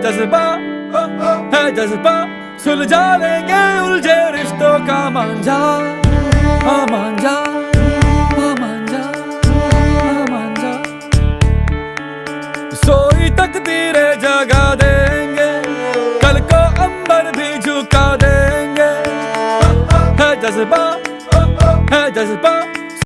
जज्बा, है जज्बा, सुलझा लेंगे उलझे रिश्तों का मांझा, मांझा, मांझा, मांझा। सोई तकदीरें जगा देंगे, कल को अंबर भी झुका देंगे। है जज्बा, है जज्बा,